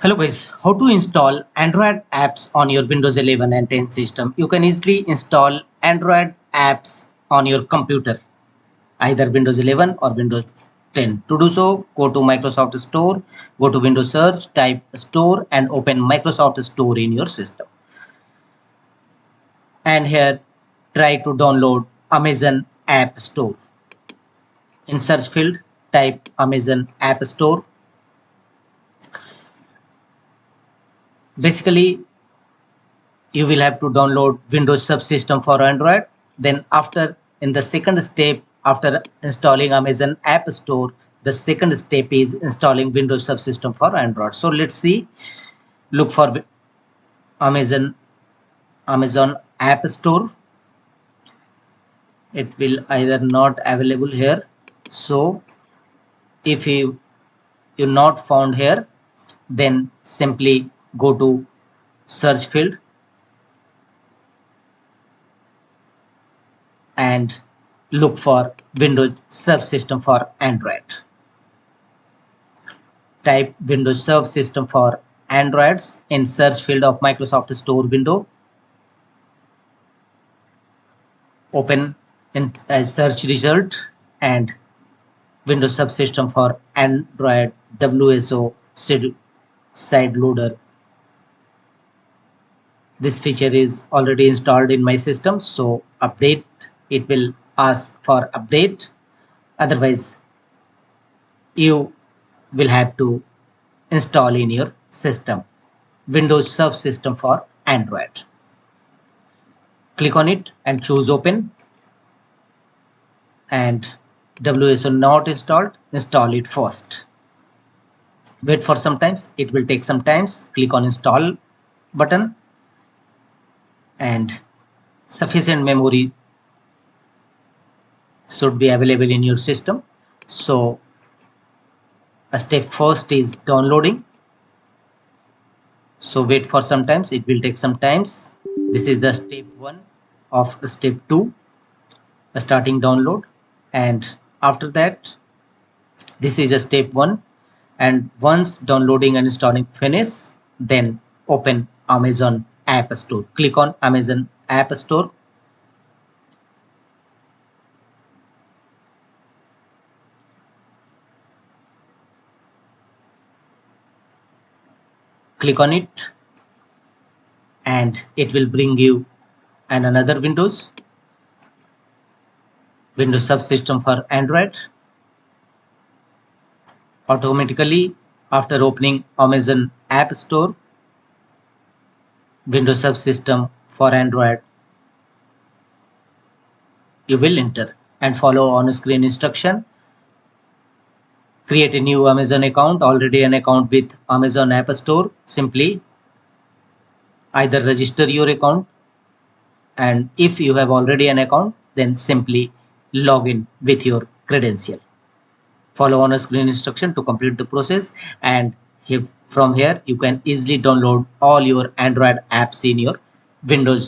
Hello guys, how to install Android apps on your Windows 11 and 10 system? You can easily install Android apps on your computer, either Windows 11 or Windows 10. To do so, go to Microsoft Store, go to Windows Search, type Store and open Microsoft Store in your system. And here, try to download Amazon App Store. In search field, type Amazon App Store. Basically, you will have to download Windows subsystem for Android. Then after, in the second step, after installing Amazon App Store, the second step is installing Windows subsystem for Android. So let's see, look for Amazon App Store. It will either not available here. So if you're not found here, then simply go to search field and look for Windows subsystem for Android. Type Windows subsystem for Androids in search field of Microsoft Store window. Open in a search result and Windows subsystem for Android WSO side loader. This feature is already installed in my system, so update, it will ask for update. Otherwise, you will have to install in your system Windows subsystem for Android. Click on it and choose open, and WSO not installed, install it first. Wait for some times, it will take some times. Click on install button and sufficient memory should be available in your system. So a step first is downloading. So wait for some times, it will take some times. This is the step 1 of step 2, starting download. And after that, this is a step 1. And once downloading and installing finish, then open Amazon App Store. Click on Amazon App Store. Click on it and it will bring you another Windows subsystem for Android. Automatically, after opening Amazon App Store, Windows subsystem for Android, you will enter and follow on screen instruction. Create a new Amazon account. Already an account with Amazon App Store, simply either register your account, and if you have already an account, then simply log in with your credential. Follow on screen instruction to complete the process, and from here you can easily download all your Android apps in your Windows